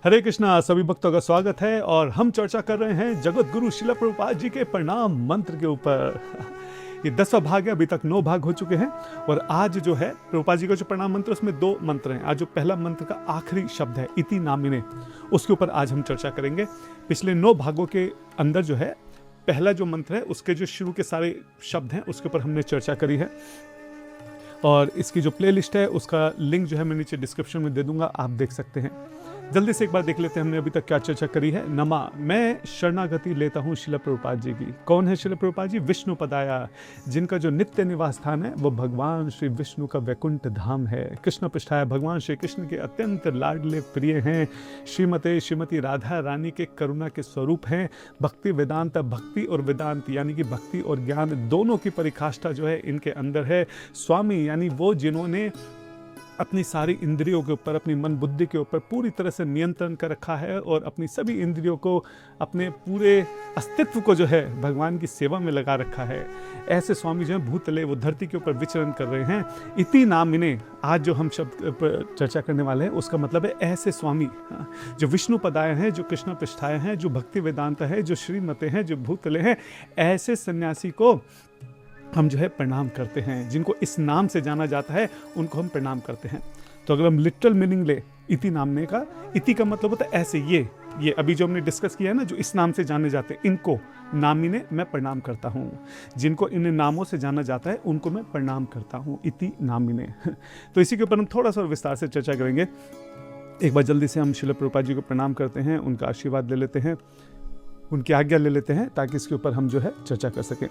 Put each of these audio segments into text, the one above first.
हरे कृष्णा। सभी भक्तों का स्वागत है और हम चर्चा कर रहे हैं जगत गुरु शिला प्रभुपाद जी के प्रणाम मंत्र के ऊपर। ये 10वां भाग है, अभी तक 9 भाग हो चुके हैं और आज जो है प्रभुपाद जी का जो प्रणाम मंत्र उसमें 2 मंत्र हैं। आज जो पहला मंत्र का आखिरी शब्द है इति नामिने, उसके ऊपर आज हम चर्चा करेंगे। पिछले 9 भागों के अंदर जो है पहला जो मंत्र है उसके जो शुरू के सारे शब्द हैं उसके ऊपर हमने चर्चा करी है और इसकी जो प्लेलिस्ट है उसका लिंक जो है मैं नीचे डिस्क्रिप्शन में दे दूंगा, आप देख सकते हैं। जल्दी से एक बार देख लेते हैं हमने अभी तक क्या चर्चा करी है। नमा, मैं शरणागति लेता हूँ शिला प्रभुपाद जी की। कौन है शिला प्रभुपाद जी? विष्णु पदाया, जिनका जो नित्य निवास स्थान है वो भगवान श्री विष्णु का वैकुंठ धाम है। कृष्ण पृष्ठाया, भगवान श्री कृष्ण के अत्यंत लाडले प्रिय हैं। श्रीमती राधा रानी के करुणा के स्वरूप हैं। भक्ति वेदांत, भक्ति और वेदांत यानी कि भक्ति और ज्ञान दोनों की परिकाष्ठा जो है इनके अंदर है। स्वामी यानी वो जिन्होंने अपनी सारी इंद्रियों के ऊपर, अपनी मन बुद्धि के ऊपर पूरी तरह से नियंत्रण कर रखा है और अपनी सभी इंद्रियों को, अपने पूरे अस्तित्व को जो है भगवान की सेवा में लगा रखा है। ऐसे स्वामी जो है भूतले वो धरती के ऊपर विचरण कर रहे हैं। इति नामिने, आज जो हम शब्द पर चर्चा करने वाले हैं उसका मतलब है ऐसे स्वामी जो विष्णु पदाय हैं, जो कृष्ण पृष्ठाय हैं, जो भक्ति वेदांत है, जो श्रीमते हैं, जो भूतले हैं, ऐसे सन्यासी को हम जो है प्रणाम करते हैं। जिनको इस नाम से जाना जाता है उनको हम प्रणाम करते हैं। तो अगर हम लिटरल मीनिंग ले इति नामने का, इति का मतलब होता है ऐसे, ये अभी जो हमने डिस्कस किया है ना, जो इस नाम से जाने जाते हैं इनको नामिने मैं प्रणाम करता हूँ। जिनको इन नामों से जाना जाता है उनको मैं प्रणाम करता हूँ, इति नामिने। तो इसी के ऊपर हम थोड़ा सा विस्तार से चर्चा करेंगे। एक बार जल्दी से हम शिला प्रभुपाद जी को प्रणाम करते हैं, उनका आशीर्वाद ले लेते हैं, उनकी आज्ञा ले लेते हैं ताकि इसके ऊपर हम जो है चर्चा कर सकें।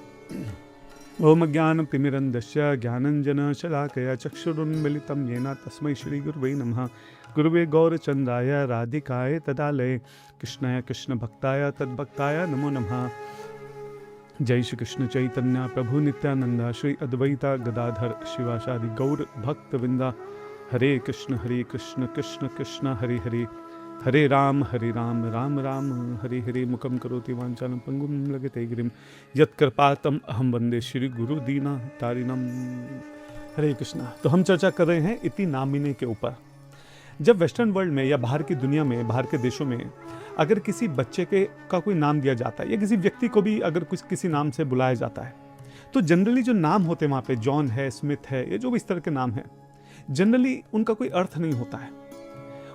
ओम ज्ञान तिमिरंधस्य ज्ञानंजन शलाकया चक्षुरुन्मिलितं येन तस्मै श्री गुरुवे नमः। गुरुवे गौरचंद्राय राधिकाय तदालये कृष्णाय कृष्ण भक्ताय तद्भक्ताय नमो नमः। जय श्री कृष्ण चैतन्य प्रभु नित्यानंद श्री अद्वैता गदाधर शिवासादि गौर भक्त वृंदा। हरे कृष्ण कृष्ण कृष्ण हरे हरे, हरे राम राम राम हरे हरे। मुखम करोति वांछानं पंगुं लंघयते गिरिं यत्कृपातम् अहं वंदे श्री गुरु दीना तारिणम। हरे कृष्णा। तो हम चर्चा कर रहे हैं इति नामिने के ऊपर। जब वेस्टर्न वर्ल्ड में या बाहर की दुनिया में, बाहर के देशों में अगर किसी बच्चे का कोई नाम दिया जाता है या किसी व्यक्ति को भी अगर कुछ किसी नाम से बुलाया जाता है तो जनरली जो नाम होते हैं वहाँ पे, जॉन है, स्मिथ है, ये जो भी इस तरह के नाम है, जनरली उनका कोई अर्थ नहीं होता है।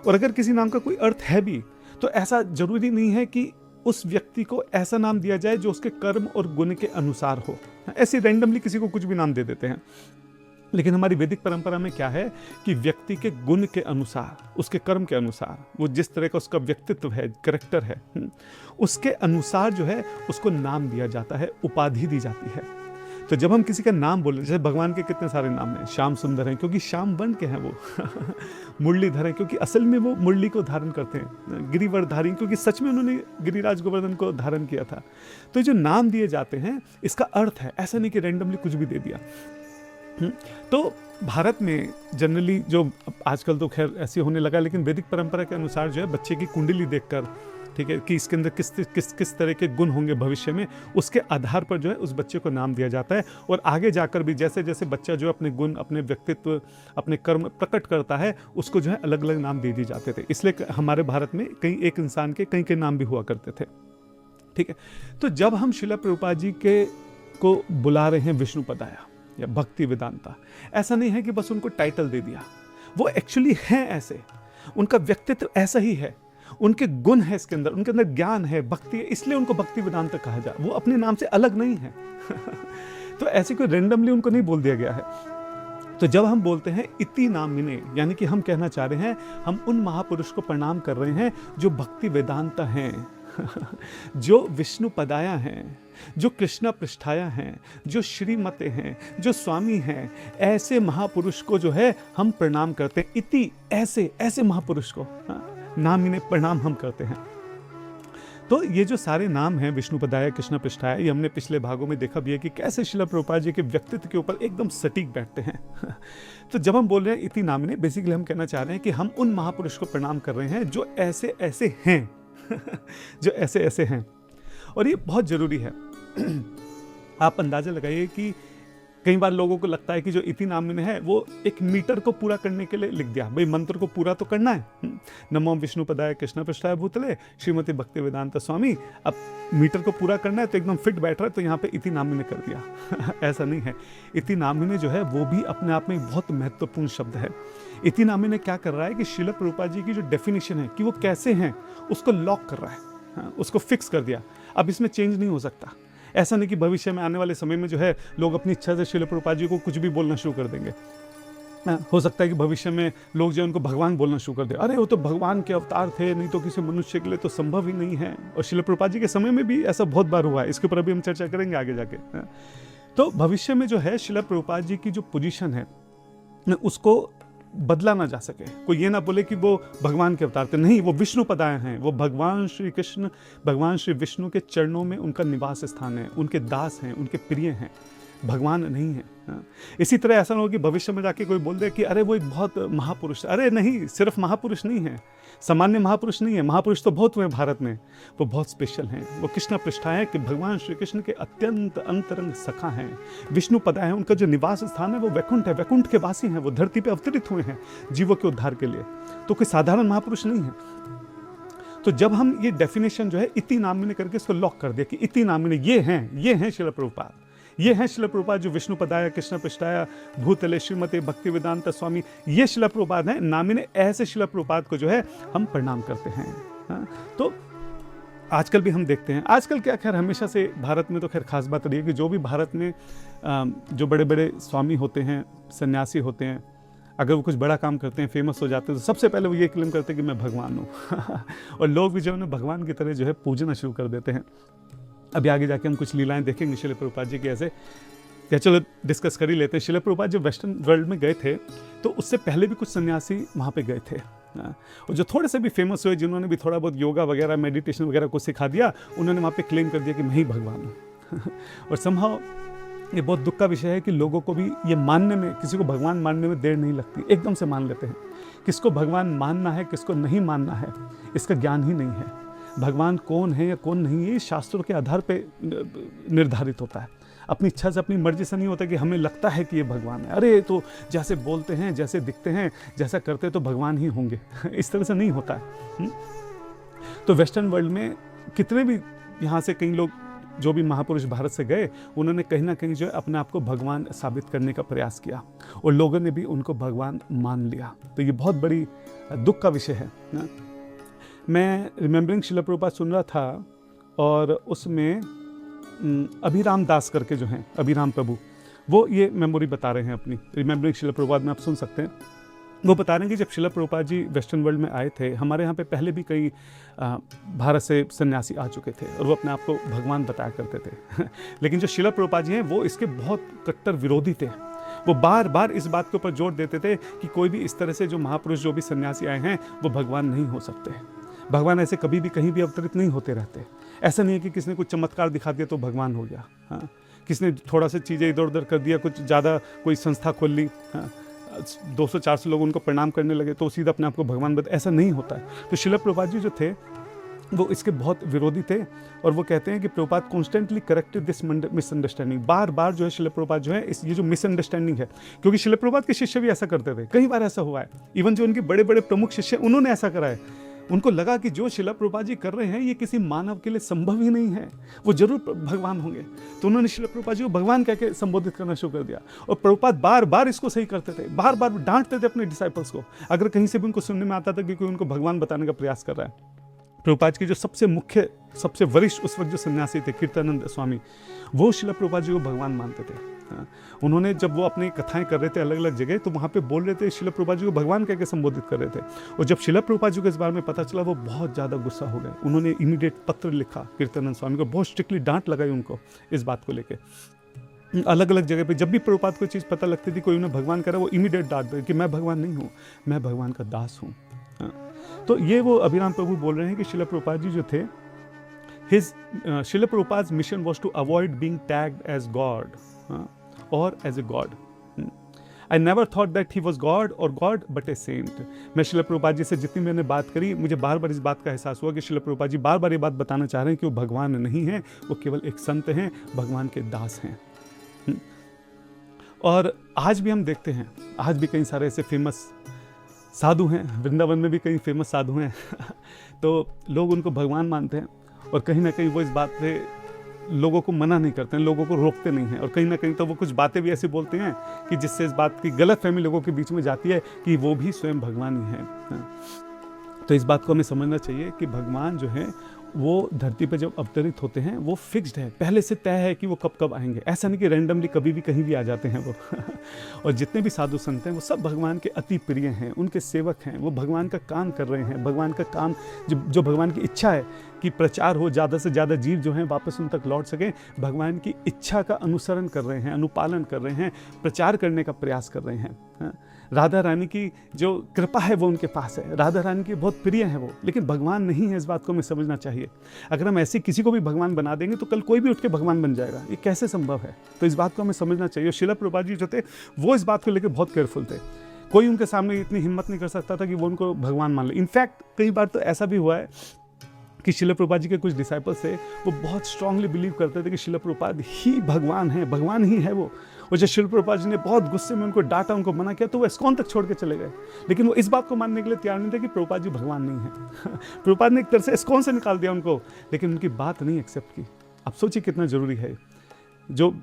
और अगर किसी नाम का कोई अर्थ है भी तो ऐसा जरूरी नहीं है कि उस व्यक्ति को ऐसा नाम दिया जाए जो उसके कर्म और गुण के अनुसार हो। ऐसे रैंडमली किसी को कुछ भी नाम दे देते हैं। लेकिन हमारी वैदिक परंपरा में क्या है कि व्यक्ति के गुण के अनुसार, उसके कर्म के अनुसार, वो जिस तरह का उसका व्यक्तित्व है, कैरेक्टर है, उसके अनुसार जो है उसको नाम दिया जाता है, उपाधि दी जाती है। तो जब हम किसी का नाम बोले, जैसे भगवान के कितने सारे नाम हैं। श्याम सुंदर हैं क्योंकि श्याम वर्ण के हैं वो। मुरलीधर हैं क्योंकि असल में वो मुरली को धारण करते हैं। गिरिवरधारी क्योंकि सच में उन्होंने गिरिराज गोवर्धन को धारण किया था। तो जो नाम दिए जाते हैं इसका अर्थ है, ऐसा नहीं कि रैंडमली कुछ भी दे दिया। तो भारत में जनरली जो आजकल तो खैर ऐसे होने लगा, लेकिन वैदिक परंपरा के अनुसार जो है बच्चे की कुंडली देखकर, ठीक है, कि इसके अंदर किस तरह के गुण होंगे भविष्य में, उसके आधार पर जो है उस बच्चे को नाम दिया जाता है। और आगे जाकर भी जैसे जैसे बच्चा जो अपने गुण, अपने व्यक्तित्व, अपने कर्म प्रकट करता है उसको जो है अलग अलग नाम दे दिए जाते थे। इसलिए हमारे भारत में कई एक इंसान के कई नाम भी हुआ करते थे। ठीक है, तो जब हम शिला प्रभुपाद जी के को बुला रहे हैं विष्णु पदाया या भक्ति वेदांता, ऐसा नहीं है कि बस उनको टाइटल दे दिया। वो एक्चुअली हैं ऐसे, उनका व्यक्तित्व ऐसा ही है, उनके गुण है इसके अंदर, उनके अंदर ज्ञान है, भक्ति है, इसलिए उनको भक्ति वेदांत कहा जाए। वो अपने नाम से अलग नहीं है। तो ऐसे कोई रैंडमली उनको नहीं बोल दिया गया है। तो जब हम बोलते हैं इति नामिने, यानी कि हम कहना चाह रहे हैं हम उन महापुरुष को प्रणाम कर रहे हैं जो भक्ति वेदांत हैं, जो विष्णु पदाया हैं, जो कृष्णा पृष्ठाया हैं, जो श्रीमते हैं, जो स्वामी हैं, ऐसे महापुरुष को जो है हम प्रणाम करते हैं। इति, ऐसे महापुरुष को नामिने प्रणाम हम करते हैं। तो ये जो सारे नाम हैं, विष्णु पदाया, कृष्ण पृष्ठाया, ये हमने पिछले भागों में देखा भी है कि कैसे शिला प्रभुपाद जी के व्यक्तित्व के ऊपर एकदम सटीक बैठते हैं। तो जब हम बोल रहे हैं इति नामिने, बेसिकली हम कहना चाह रहे हैं कि हम उन महापुरुष को प्रणाम कर रहे हैं जो ऐसे ऐसे हैं। जो ऐसे ऐसे हैं। और ये बहुत जरूरी है। आप अंदाजा लगाइए कि कई बार लोगों को लगता है कि जो इति नामिने है वो एक मीटर को पूरा करने के लिए लिख दिया, भाई मंत्र को पूरा तो करना है। नमो विष्णुपदाय कृष्ण पृष्ठाय भूतले श्रीमती भक्ति वेदांत स्वामी, अब मीटर को पूरा करना है तो एकदम फिट बैठ रहा है तो यहाँ पे इति नामिने कर दिया। ऐसा नहीं है। इति नामिने जो है वो भी अपने आप में एक बहुत महत्वपूर्ण शब्द है। इति नामिने क्या कर रहा है कि श्रील प्रभुपाद जी की जो डेफिनेशन है कि वो कैसे हैं उसको लॉक कर रहा है, उसको फिक्स कर दिया। अब इसमें चेंज नहीं हो सकता। ऐसा नहीं कि भविष्य में आने वाले समय में जो है लोग अपनी इच्छा से श्रील प्रभुपाद जी को कुछ भी बोलना शुरू कर देंगे। हो सकता है कि भविष्य में लोग जो उनको भगवान बोलना शुरू कर दे, अरे वो तो भगवान के अवतार थे, नहीं तो किसी मनुष्य के लिए तो संभव ही नहीं है। और श्रील प्रभुपाद जी के समय में भी ऐसा बहुत बार हुआ है, इसके ऊपर अभी हम चर्चा करेंगे आगे जाके। तो भविष्य में जो है श्रील प्रभुपाद जी की जो पोजीशन है उसको बदला ना जा सके। कोई ये ना बोले कि वो भगवान के अवतार थे, नहीं, वो विष्णु पदाय हैं, वो भगवान श्री कृष्ण, भगवान श्री विष्णु के चरणों में उनका निवास स्थान है, उनके दास हैं, उनके प्रिय हैं, भगवान नहीं है। इसी तरह ऐसा ना हो कि भविष्य में जाके कोई बोल दे कि अरे वो एक बहुत महापुरुष, अरे नहीं, सिर्फ महापुरुष नहीं है, सामान्य महापुरुष नहीं है, महापुरुष तो बहुत हुए भारत में, वो बहुत स्पेशल हैं। वो कृष्ण पृष्ठा है कि भगवान श्री कृष्ण के अत्यंत अंतरंग सखा हैं, विष्णु पदा है, उनका जो निवास स्थान है वो वैकुंठ है, वैकुंठ के वासी हैं, वो धरती पे अवतरित हुए हैं जीवों के उद्धार के लिए, तो कोई साधारण महापुरुष नहीं है। तो जब हम ये डेफिनेशन जो है इति नामिने करके इसको लॉक कर दिया कि इति नामिने ये हैं श्रील प्रभुपाद, ये हैं श्रील प्रभुपाद जो विष्णु पदाय कृष्ण पृष्ठाय भूतले श्रीमते भक्ति वेदांत स्वामी, ये श्रील प्रभुपाद हैं नामिने। ऐसे श्रील प्रभुपाद को जो है हम प्रणाम करते हैं। तो आजकल भी हम देखते हैं, आजकल क्या, खैर हमेशा से भारत में तो खैर खास बात रही है कि जो भी भारत में जो बड़े बड़े स्वामी होते हैं, सन्यासी होते हैं, अगर वो कुछ बड़ा काम करते हैं, फेमस हो जाते हैं, तो सबसे पहले वो ये क्लेम करते हैं कि मैं भगवान हूँ। और लोग भी जो है भगवान की तरह जो है पूजना शुरू कर देते हैं। अभी आगे जाके हम कुछ लीलाएं देखेंगे श्रील प्रभुपाद जी की ऐसे, या चलो डिस्कस कर ही लेते हैं। श्रील प्रभुपाद जब वेस्टर्न वर्ल्ड में गए थे तो उससे पहले भी कुछ सन्यासी वहाँ पे गए थे, और जो थोड़े से भी फेमस हुए, जिन्होंने भी थोड़ा बहुत योगा वगैरह मेडिटेशन वगैरह को सिखा दिया, उन्होंने वहाँ पे क्लेम कर दिया कि मैं ही भगवान हूँ। और समहाउ ये बहुत दुख का विषय है कि लोगों को भी ये मानने में, किसी को भगवान मानने में देर नहीं लगती, एकदम से मान लेते हैं। किसको भगवान मानना है, किसको नहीं मानना है, इसका ज्ञान ही नहीं है। भगवान कौन है या कौन नहीं है, ये शास्त्रों के आधार पे निर्धारित होता है। अपनी इच्छा से, अपनी मर्जी से नहीं होता कि हमें लगता है कि ये भगवान है, अरे तो जैसे बोलते हैं, जैसे दिखते हैं, जैसा करते तो भगवान ही होंगे। इस तरह से नहीं होता है। तो वेस्टर्न वर्ल्ड में कितने भी यहाँ से कई लोग जो भी महापुरुष भारत से गए, उन्होंने कहीं ना कहीं जो है अपने आप को भगवान साबित करने का प्रयास किया, और लोगों ने भी उनको भगवान मान लिया। तो ये बहुत बड़ी दुख का विषय है ना। मैं रिमेम्बरिंग श्रील प्रभुपाद सुन रहा था, और उसमें अभिराम दास करके जो हैं, अभिराम प्रभु, वो ये मेमोरी बता रहे हैं अपनी, रिमेम्बरिंग श्रील प्रभुपाद में आप सुन सकते हैं। वो बता रहे हैं कि जब श्रील प्रभुपाद जी वेस्टर्न वर्ल्ड में आए थे, हमारे यहाँ पे पहले भी कई भारत से सन्यासी आ चुके थे और वो अपने आप को भगवान बताया करते थे। लेकिन जो श्रील प्रभुपाद जी हैं वो इसके बहुत कट्टर विरोधी थे। वो बार बार इस बात के ऊपर जोर देते थे कि कोई भी इस तरह से जो महापुरुष, जो भी सन्यासी आए हैं, वो भगवान नहीं हो सकते। भगवान ऐसे कभी भी कहीं भी अवतरित नहीं होते रहते। ऐसा नहीं है कि किसी ने कुछ चमत्कार दिखा दिया तो भगवान हो गया। हाँ, किसी ने थोड़ा सा चीज़ें इधर उधर कर दिया, कुछ ज़्यादा कोई संस्था खोल ली, 200-400 लोग उनको प्रणाम करने लगे तो सीधा अपने आप को भगवान बता, ऐसा नहीं होता है। तो श्रील प्रभुपाद जी जो थे वो इसके बहुत विरोधी थे, और वो कहते हैं कि Prabhupada constantly corrected this misunderstanding. बार बार जो है श्रील प्रभुपाद जो है ये जो मिसअंडरस्टैंडिंग है, क्योंकि श्रील प्रभुपाद के शिष्य भी ऐसा करते थे, कई बार ऐसा हुआ है। इवन जो उनके बड़े बड़े प्रमुख शिष्य, उन्होंने ऐसा करा है। उनको लगा कि जो श्रील प्रभुपाद जी कर रहे हैं ये किसी मानव के लिए संभव ही नहीं है, वो जरूर भगवान होंगे। तो उन्होंने श्रील प्रभुपाद जी को भगवान कह के संबोधित करना शुरू कर दिया, और प्रभुपाद बार बार इसको सही करते थे, बार बार डांटते थे अपने डिसाइपल्स को, अगर कहीं से भी उनको सुनने में आता था कि कोई उनको भगवान बताने का प्रयास कर रहा है। प्रभुपाद के जो सबसे मुख्य, सबसे वरिष्ठ उस वक्त जो सन्यासी थे, कीर्तनानंद स्वामी, वो श्रील प्रभुपाद जी को भगवान मानते थे। उन्होंने जब वो अपनी कथाएं कर रहे थे अलग अलग जगह, तो वहाँ पे बोल रहे थे, श्रील प्रभुपाद जी को भगवान कह के संबोधित कर रहे थे। और जब श्रील प्रभुपाद जी को इस बारे में पता चला, वो बहुत ज़्यादा गुस्सा हो गए। उन्होंने इमीडिएट पत्र लिखा कीर्तनानंद स्वामी को, बहुत स्ट्रिक्टली डांट लगाई उनको इस बात को लेकर। अलग अलग जगह पे जब भी प्रभुपाद को चीज़ पता लगती थी कोई उन्हें भगवान करा, वो इमीडिएट डांट दे कि मैं भगवान नहीं हूँ, मैं भगवान का दास हूँ। तो ये वो अभिराम प्रभु बोल रहे हैं कि श्रील प्रभुपाद जी जो थे, Srila Prabhupada's mission was to avoid being tagged as God और as a God. I never thought that he was God और गॉड बट ए सेंट। मैं श्रील प्रभुपाद जी से जितनी मैंने बात करी, मुझे बार बार इस बात का एहसास हुआ कि श्रील प्रभुपाद जी बार बार ये बात बताना चाह रहे हैं कि वो भगवान नहीं हैं, वो केवल एक संत हैं, भगवान के दास हैं। और आज भी हम देखते हैं, आज भी कई सारे ऐसे फेमस साधु हैं, वृंदावन में भी कई फेमस साधु हैं तो लोग उनको भगवान मानते हैं और कहीं ना कहीं वो इस बात पे लोगों को मना नहीं करते हैं, लोगों को रोकते नहीं हैं, और कहीं ना कहीं तो वो कुछ बातें भी ऐसी बोलते हैं कि जिससे इस बात की गलतफहमी लोगों के बीच में जाती है कि वो भी स्वयं भगवान ही है। तो इस बात को हमें समझना चाहिए कि भगवान जो है वो धरती पर जब अवतरित होते हैं वो फिक्स्ड है, पहले से तय है कि वो कब कब आएंगे। ऐसा नहीं कि रैंडमली कभी भी कहीं भी आ जाते हैं वो और जितने भी साधु संत हैं वो सब भगवान के अति प्रिय हैं, उनके सेवक हैं, वो भगवान का काम कर रहे हैं। भगवान का काम जो भगवान की इच्छा है कि प्रचार हो, ज़्यादा से ज़्यादा जीव जो हैं वापस उन तक लौट सकें, भगवान की इच्छा का अनुसरण कर रहे हैं, अनुपालन कर रहे हैं, प्रचार करने का प्रयास कर रहे हैं। राधा रानी की जो कृपा है वो उनके पास है, राधा रानी की बहुत प्रिय है वो, लेकिन भगवान नहीं है। इस बात को हमें समझना चाहिए। अगर हम ऐसे किसी को भी भगवान बना देंगे तो कल कोई भी उठ के भगवान बन जाएगा, ये कैसे संभव है? तो इस बात को हमें समझना चाहिए। श्रील प्रभुपाद जी जो थे वो इस बात को लेकर बहुत केयरफुल थे। कोई उनके सामने इतनी हिम्मत नहीं कर सकता था कि वो उनको भगवान मान ले। इनफैक्ट कई बार तो ऐसा भी हुआ है कि श्रील प्रभुपाद जी के कुछ डिसाइपल्स थे, वो बहुत स्ट्रांगली बिलीव करते थे कि श्रील प्रभुपाद ही भगवान है, भगवान ही है वो। और जब श्रील प्रभुपाद जी ने बहुत गुस्से में उनको डांटा, उनको मना किया, तो वो इस्कॉन तक छोड़ के चले गए। लेकिन वो इस बात को मानने के लिए तैयार नहीं थे कि प्रभुपाद जी भगवान नहीं है। प्रभुपाद ने एक तरह से इस्कॉन से निकाल दिया उनको, लेकिन उनकी बात नहीं एक्सेप्ट की। अब सोचिए कितना जरूरी है। जो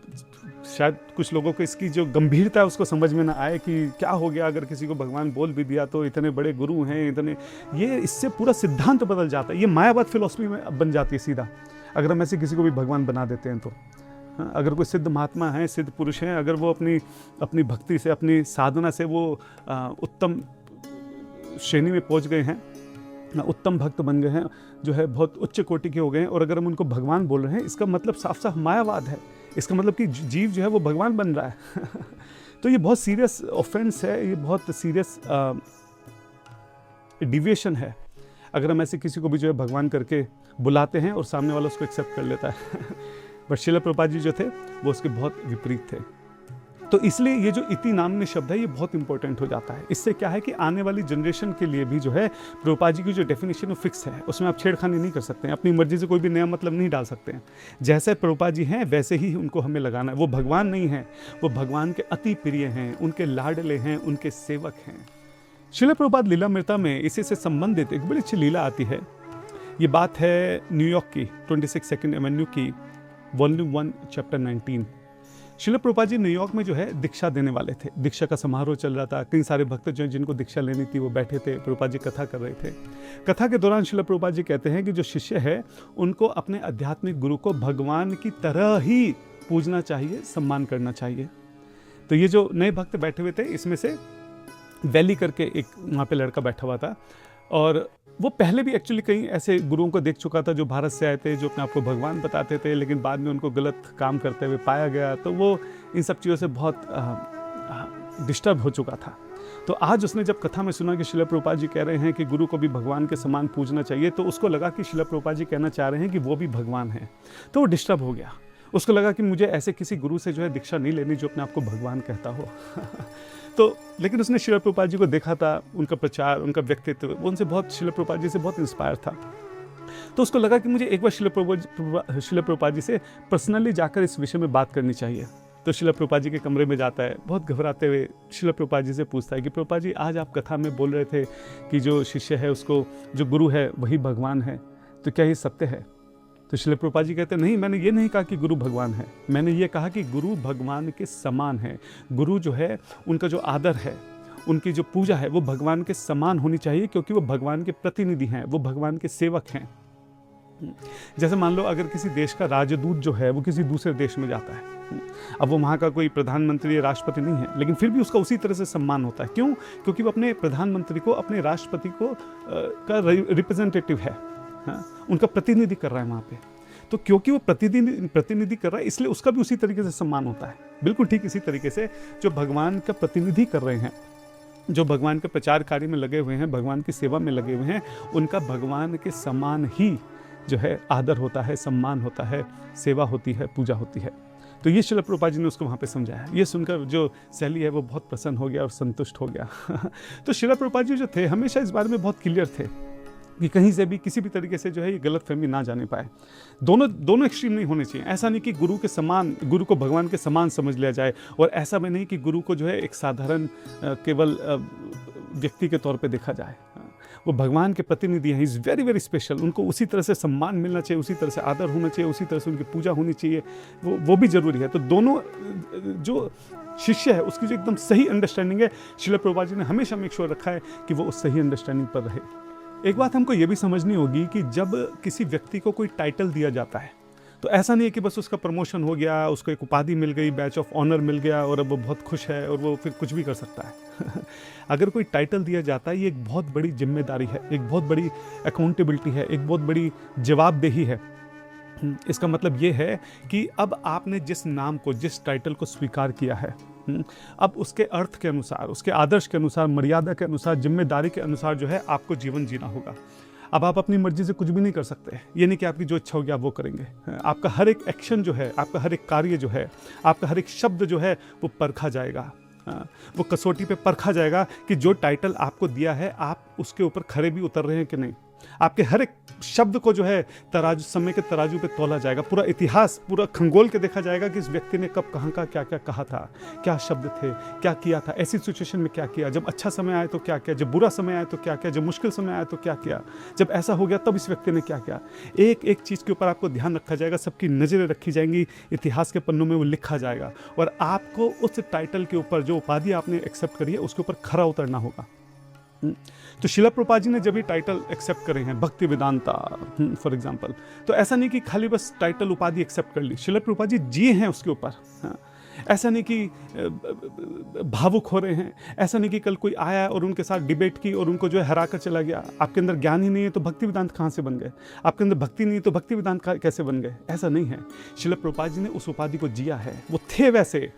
शायद कुछ लोगों को इसकी जो गंभीरता है उसको समझ में ना आए कि क्या हो गया अगर किसी को भगवान बोल भी दिया तो, इतने बड़े गुरु हैं, इतने, ये इससे पूरा सिद्धांत बदल जाता है। ये मायावाद फिलॉसफी में बन जाती है सीधा, अगर हम ऐसे किसी को भी भगवान बना देते हैं तो। अगर कोई सिद्ध महात्मा है, सिद्ध पुरुष हैं, अगर वो अपनी भक्ति से, अपनी साधना से वो उत्तम श्रेणी में पहुंच गए हैं, उत्तम भक्त बन गए हैं, जो है बहुत उच्च कोटि के हो गए हैं, और अगर हम उनको भगवान बोल रहे हैं, इसका मतलब साफ साफ मायावाद है। इसका मतलब कि जीव जो है वो भगवान बन रहा है। तो ये बहुत सीरियस ऑफेंस है, ये बहुत सीरियस डिविएशन है अगर हम ऐसे किसी को भी जो है भगवान करके बुलाते हैं और सामने वाला उसको एक्सेप्ट कर लेता है। बट श्रील प्रभुपाद जी जो थे वो उसके बहुत विपरीत थे। तो इसलिए ये जो इति नामने शब्द है ये बहुत इंपॉर्टेंट हो जाता है। इससे क्या है कि आने वाली जनरेशन के लिए भी जो है प्रभुपाद जी की जो डेफिनेशन वो फिक्स है, उसमें आप छेड़खानी नहीं कर सकते हैं, अपनी मर्जी से कोई भी नया मतलब नहीं डाल सकते हैं। जैसे प्रभुपाद जी हैं वैसे ही उनको हमें लगाना है। वो भगवान नहीं है, वो भगवान के अति प्रिय हैं, उनके लाडले हैं, उनके सेवक हैं। श्रील प्रभुपाद लीलामृता में इसी से संबंधित एक बड़ी अच्छी लीला आती है। ये बात है न्यूयॉर्क की 26 सेकंड एवेन्यू की volume 1 chapter 19। Srila Prabhupada ji New York में जो है दीक्षा देने वाले थे, दीक्षा का समारोह चल रहा था। कई सारे भक्त जो जिनको दीक्षा लेनी थी वो बैठे थे, प्रभुपाद जी कथा कर रहे थे। कथा के दौरान श्रील प्रभुपाद जी कहते हैं कि जो शिष्य है उनको अपने आध्यात्मिक गुरु को भगवान की तरह ही पूजना चाहिए, सम्मान करना चाहिए। तो ये जो नए भक्त बैठे हुए थे इसमें से वैली करके एक वहाँ पे लड़का बैठा हुआ था, और वो पहले भी एक्चुअली कई ऐसे गुरुओं को देख चुका था जो भारत से आए थे, जो अपने आप को भगवान बताते थे, लेकिन बाद में उनको गलत काम करते हुए पाया गया। तो वो इन सब चीज़ों से बहुत डिस्टर्ब हो चुका था। तो आज उसने जब कथा में सुना कि श्रील प्रभुपाद जी कह रहे हैं कि गुरु को भी भगवान के समान पूजना चाहिए, तो उसको लगा कि श्रील प्रभुपाद जी कहना चाह रहे हैं कि वो भी भगवान हैं। तो वो डिस्टर्ब हो गया। उसको लगा कि मुझे ऐसे किसी गुरु से जो है दीक्षा नहीं लेनी जो अपने आप को भगवान कहता हो। तो लेकिन उसने श्रील प्रभुपाद जी को देखा था, उनका प्रचार, उनका व्यक्तित्व, वो उनसे बहुत, श्रील प्रभुपाद जी से बहुत इंस्पायर था। तो उसको लगा कि मुझे एक बार श्रील प्रभुपाद जी से पर्सनली जाकर इस विषय में बात करनी चाहिए। तो श्रील प्रभुपाद जी के कमरे में जाता है, बहुत घबराते हुए श्रील प्रभुपाद जी से पूछता है कि प्रभुपाद जी आज आप कथा में बोल रहे थे कि जो शिष्य है उसको, जो गुरु है वही भगवान है, तो क्या ये सत्य है? तो श्रील प्रभुपाद जी कहते हैं नहीं, मैंने ये नहीं कहा कि गुरु भगवान है, मैंने ये कहा कि गुरु भगवान के समान है। गुरु जो है उनका जो आदर है, उनकी जो पूजा है वो भगवान के समान होनी चाहिए, क्योंकि वो भगवान के प्रतिनिधि हैं, वो भगवान के सेवक हैं। जैसे मान लो अगर किसी देश का राजदूत जो है वो किसी दूसरे देश में जाता है, अब वो वहाँ का कोई प्रधानमंत्री या राष्ट्रपति नहीं है, लेकिन फिर भी उसका उसी तरह से सम्मान होता है। क्यों? क्योंकि वो अपने प्रधानमंत्री को, अपने राष्ट्रपति को का रिप्रेजेंटेटिव है, उनका प्रतिनिधि कर रहा है वहाँ पे। तो क्योंकि वो प्रतिनिधि कर रहा है इसलिए उसका भी उसी तरीके से सम्मान होता है। बिल्कुल ठीक इसी तरीके से जो भगवान का प्रतिनिधि कर रहे हैं, जो भगवान के प्रचार कार्य में लगे हुए हैं, भगवान की सेवा में लगे हुए हैं, उनका भगवान के समान ही जो है आदर होता है, सम्मान होता है, सेवा होती है, पूजा होती है। तो ये श्रील प्रभुपाद जी ने उसको वहाँ पे समझाया। ये सुनकर जो सैली है वो बहुत प्रसन्न हो गया और संतुष्ट हो गया। तो श्रील प्रभुपाद जी जो थे हमेशा इस बारे में बहुत क्लियर थे कि कहीं से भी किसी भी तरीके से जो है ये गलतफहमी ना जाने पाए। दोनों एक्सट्रीम नहीं होने चाहिए। ऐसा नहीं कि गुरु के समान, गुरु को भगवान के समान समझ लिया जाए, और ऐसा भी नहीं कि गुरु को जो है एक साधारण केवल व्यक्ति के तौर पे देखा जाए। वो भगवान के प्रतिनिधि हैं, इज़ वेरी वेरी स्पेशल। उनको उसी तरह से सम्मान मिलना चाहिए, उसी तरह से आदर होना चाहिए, उसी तरह से उनकी पूजा होनी चाहिए, वो भी जरूरी है। तो दोनों जो शिष्य है उसकी जो एकदम सही अंडरस्टैंडिंग है, श्रील प्रभुपाद जी ने हमेशा मेक श्योर रखा है कि वो उस सही अंडरस्टैंडिंग पर रहे। एक बात हमको ये भी समझनी होगी कि जब किसी व्यक्ति को कोई टाइटल दिया जाता है तो ऐसा नहीं है कि बस उसका प्रमोशन हो गया, उसको एक उपाधि मिल गई, बैच ऑफ ऑनर मिल गया और अब वो बहुत खुश है और वो फिर कुछ भी कर सकता है। अगर कोई टाइटल दिया जाता है, ये एक बहुत बड़ी जिम्मेदारी है, एक बहुत बड़ी अकाउंटेबिलिटी है, एक बहुत बड़ी जवाबदेही है। इसका मतलब ये है कि अब आपने जिस नाम को, जिस टाइटल को स्वीकार किया है, अब उसके अर्थ के अनुसार, उसके आदर्श के अनुसार, मर्यादा के अनुसार, जिम्मेदारी के अनुसार जो है आपको जीवन जीना होगा। अब आप अपनी मर्जी से कुछ भी नहीं कर सकते। ये नहीं कि आपकी जो इच्छा होगी आप वो करेंगे। आपका हर एक एक्शन जो है, आपका हर एक कार्य जो है, आपका हर एक शब्द जो है वो परखा जाएगा। वो कसौटी पे परखा जाएगा कि जो टाइटल आपको दिया है आप उसके ऊपर खरे भी उतर रहे हैं कि नहीं। आपके हर एक शब्द को जो है तराजू, समय के तराजू पे तोला जाएगा। पूरा इतिहास, पूरा खंगोल के देखा जाएगा कि इस व्यक्ति ने कब कहाँ का क्या क्या कहा था, क्या शब्द थे, क्या किया था, ऐसी सिचुएशन में क्या किया, जब अच्छा समय आया तो क्या किया, जब बुरा समय आया तो क्या किया, जब मुश्किल समय आया तो क्या किया, जब ऐसा हो गया तब इस व्यक्ति ने क्या किया। एक एक चीज़ के ऊपर आपको ध्यान रखा जाएगा, सबकी नज़रें रखी जाएंगी, इतिहास के पन्नों में वो लिखा जाएगा और आपको उस टाइटल के ऊपर, जो उपाधि आपने एक्सेप्ट करी है, उसके ऊपर खरा उतरना होगा। तो श्रील प्रभुपाद जी ने जब ये टाइटल एक्सेप्ट करे हैं, भक्ति वेदांता फॉर एग्जांपल, तो ऐसा नहीं कि खाली बस टाइटल उपाधि एक्सेप्ट कर ली, श्रील प्रभुपाद जी जिए हैं उसके ऊपर। ऐसा नहीं कि भावुक हो रहे हैं, ऐसा नहीं कि कल कोई आया और उनके साथ डिबेट की और उनको जो है हरा कर चला गया। आपके अंदर ज्ञान ही नहीं है तो भक्ति वेदांत कहाँ से बन गए, आपके अंदर भक्ति नहीं है तो भक्ति वेदांत कैसे बन गए। ऐसा नहीं है। श्रील प्रभुपाद जी ने उस उपाधि को जिया है, वो थे वैसे।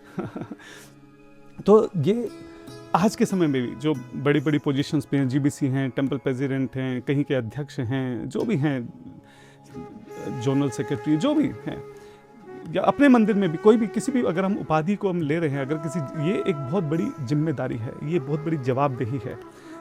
तो ये आज के समय में भी जो बड़ी बड़ी पोजीशंस पे हैं, जीबीसी हैं, टेम्पल प्रेसिडेंट हैं, कहीं के अध्यक्ष हैं, जो भी हैं, जोनल सेक्रेटरी, जो भी हैं, या अपने मंदिर में भी कोई भी किसी भी, अगर हम उपाधि को हम ले रहे हैं, अगर किसी, ये एक बहुत बड़ी जिम्मेदारी है, ये बहुत बड़ी जवाबदेही है।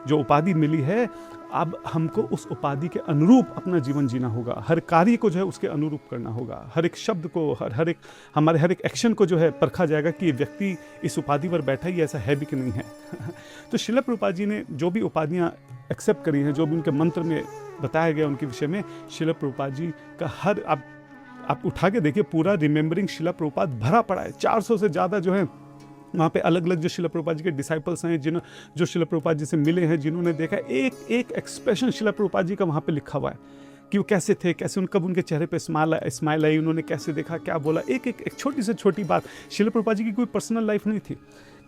जो उपाधि मिली है, अब हमको उस उपाधि के अनुरूप अपना जीवन जीना होगा। हर कार्य को जो है उसके अनुरूप करना होगा। हर एक शब्द को, हर एक हमारे हर एक एक्शन को जो है परखा जाएगा कि ये व्यक्ति इस उपाधि पर बैठा ही ऐसा है भी कि नहीं है। तो श्रील प्रभुपाद जी ने जो भी उपाधियाँ एक्सेप्ट करी हैं, जो भी उनके मंत्र में बताया गया उनके विषय में, श्रील प्रभुपाद जी का हर, आप उठा के देखिए, पूरा रिमेंबरिंग श्रील प्रभुपाद भरा पड़ा है। 400 से ज़्यादा जो है वहाँ पे अलग अलग जो श्रील प्रभुपाद जी के डिसाइपल्स हैं, जो श्रील प्रभुपाद जी से मिले हैं, जिन्होंने देखा, एक एक एक्सप्रेशन श्रील प्रभुपाद जी का वहाँ पे लिखा हुआ है कि वो कैसे थे, कैसे कब उनके चेहरे पे स्माइल आई, उन्होंने कैसे देखा, क्या बोला। एक छोटी से छोटी बात। श्रील प्रभुपाद जी की कोई पर्सनल लाइफ नहीं थी,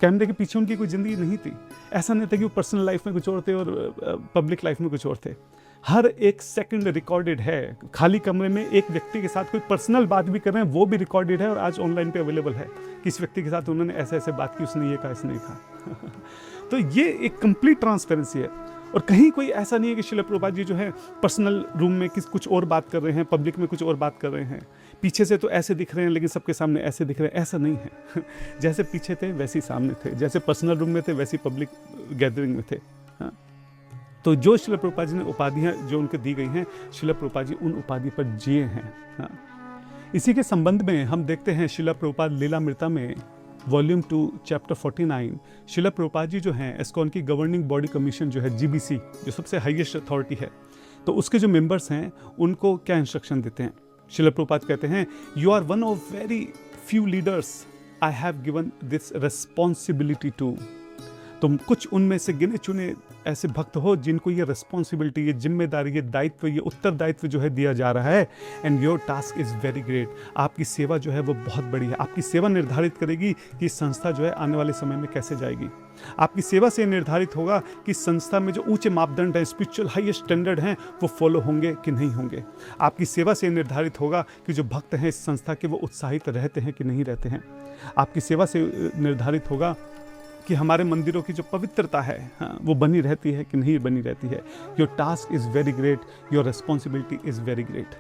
कैमरे के पीछे उनकी कोई ज़िंदगी नहीं थी। ऐसा नहीं था कि वो पर्सनल लाइफ में कुछ और थे और पब्लिक लाइफ में कुछ और थे। हर एक सेकंड रिकॉर्डेड है। खाली कमरे में एक व्यक्ति के साथ कोई पर्सनल बात भी कर रहे हैं, वो भी रिकॉर्डेड है और आज ऑनलाइन पे अवेलेबल है कि इस व्यक्ति के साथ उन्होंने ऐसे ऐसे बात की, उसने ये कहा, इसने कहा। तो ये एक कंप्लीट ट्रांसपेरेंसी है। और कहीं कोई ऐसा नहीं है कि श्रील प्रभुपाद जी जो है पर्सनल रूम में कुछ और बात कर रहे हैं, पब्लिक में कुछ और बात कर रहे हैं, पीछे से तो ऐसे दिख रहे हैं लेकिन सबके सामने ऐसे दिख रहे हैं। ऐसा नहीं है। जैसे पीछे थे वैसे ही सामने थे, जैसे पर्सनल रूम में थे वैसी पब्लिक गैदरिंग में थे। तो जो श्रील प्रभुपाद जी ने उपाधियाँ जो उनके दी गई हैं, श्रील प्रभुपाद जी उन उपाधि पर जिए हैं। इसी के संबंध में हम देखते हैं श्रील प्रभुपाद लीलामृता में वॉल्यूम 2 चैप्टर 49, श्रील प्रभुपाद जी जो हैं, इस्कॉन की गवर्निंग बॉडी कमीशन जो है, जीबीसी, जो सबसे हाईएस्ट अथॉरिटी है, तो उसके जो मेंबर्स हैं उनको क्या इंस्ट्रक्शन देते हैं। श्रील प्रभुपाद कहते हैं, you are one of very few leaders I have given this responsibility to. तुम कुछ उनमें से गिने चुने ऐसे भक्त हो जिनको ये रिस्पॉन्सिबिलिटी, ये जिम्मेदारी, ये दायित्व, ये उत्तरदायित्व जो है दिया जा रहा है। And your task is very great. आपकी सेवा जो है वो बहुत बड़ी है। आपकी सेवा निर्धारित करेगी कि संस्था जो है आने वाले समय में कैसे जाएगी। आपकी सेवा से निर्धारित होगा कि संस्था में जो ऊंचे मापदंड हैं, स्पिरिचुअल हाईएस्ट स्टैंडर्ड हैं, वो फॉलो होंगे कि नहीं होंगे। आपकी सेवा से निर्धारित होगा कि जो भक्त हैं इस संस्था के, वो उत्साहित रहते हैं कि नहीं रहते हैं। आपकी सेवा से निर्धारित होगा कि हमारे मंदिरों की जो पवित्रता है, हाँ, वो बनी रहती है कि नहीं बनी रहती है। Your task is very great, your responsibility is very great.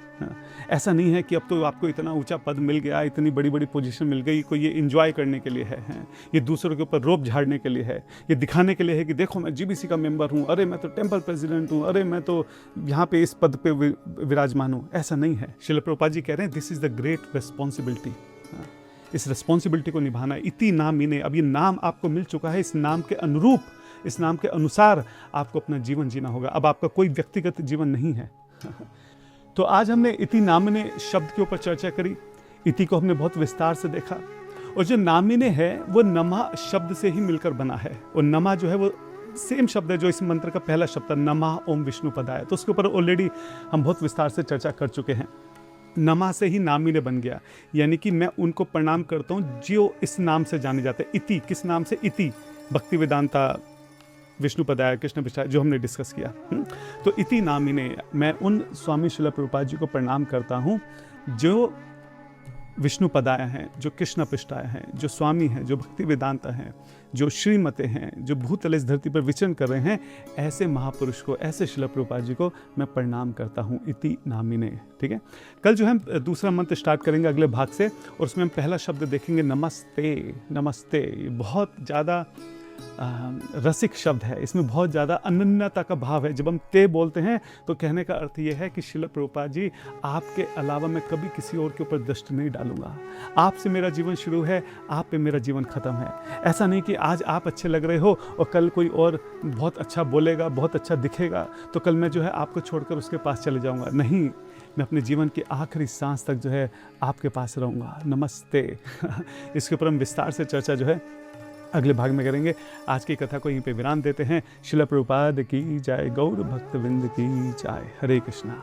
ऐसा नहीं है कि अब तो आपको इतना ऊंचा पद मिल गया, इतनी बड़ी बड़ी पोजीशन मिल गई, कोई ये इंजॉय करने के लिए है, ये दूसरों के ऊपर रोब झाड़ने के लिए है, ये दिखाने के लिए है कि देखो मैं जीबीसी का मेंबर हूँ, अरे मैं तो टेम्पल प्रेसिडेंट हूँ, अरे मैं तो यहाँ पे इस पद पे विराजमान हूँ। ऐसा नहीं है। श्रील प्रभुपाद जी कह रहे हैं this is the great responsibility. इस रिस्पॉन्सिबिलिटी को निभाना। इति नाम इने, अब ये नाम आपको मिल चुका है, इस नाम के अनुरूप, इस नाम के अनुसार आपको अपना जीवन जीना होगा। अब आपका कोई व्यक्तिगत जीवन नहीं है। तो आज हमने इति नामिने शब्द के ऊपर चर्चा करी। इति को हमने बहुत विस्तार से देखा, और जो नामिने है वो नमा शब्द से ही मिलकर बना है। और नमा जो है वो सेम शब्द है जो इस मंत्र का पहला शब्द है, नमा ओम विष्णु पदाय। तो उसके ऊपर ऑलरेडी हम बहुत विस्तार से चर्चा कर चुके हैं। नमा से ही नामिने बन गया, यानी कि मैं उनको प्रणाम करता हूँ जो इस नाम से जाने जाते हैं। इति किस नाम से? इति भक्ति वेदांता, विष्णु पदाय, कृष्ण पिष्टाय, जो हमने डिस्कस किया। तो इति नामिने, मैं उन स्वामी श्रील प्रभुपाद जी को प्रणाम करता हूँ जो विष्णु पदाय हैं, जो कृष्ण पिष्टाय हैं, जो स्वामी हैं, जो भक्ति वेदांता हैं, जो श्रीमते हैं, जो भूतल इस धरती पर विचरण कर रहे हैं। ऐसे महापुरुष को, ऐसे श्रील प्रभुपाद जी को मैं प्रणाम करता हूँ। इति नामिने। ठीक है, कल जो है हम दूसरा मंत्र स्टार्ट करेंगे अगले भाग से, और उसमें हम पहला शब्द देखेंगे नमस्ते। नमस्ते बहुत ज़्यादा रसिक शब्द है, इसमें बहुत ज़्यादा अनन्यता का भाव है। जब हम ते बोलते हैं तो कहने का अर्थ यह है कि श्रील प्रभुपाद जी, आपके अलावा मैं कभी किसी और के ऊपर दृष्टि नहीं डालूंगा। आपसे मेरा जीवन शुरू है, आप पे मेरा जीवन खत्म है। ऐसा नहीं कि आज आप अच्छे लग रहे हो और कल कोई और बहुत अच्छा बोलेगा, बहुत अच्छा दिखेगा, तो कल मैं जो है आपको छोड़कर उसके पास चले जाऊँगा। नहीं, मैं अपने जीवन की आखिरी सांस तक जो है आपके पास रहूँगा। नमस्ते। इसके ऊपर हम विस्तार से चर्चा जो है अगले भाग में करेंगे। आज की कथा को यहीं पे विराम देते हैं। श्रील प्रभुपाद की जय, गौर भक्तवृंद की जय। हरे कृष्णा।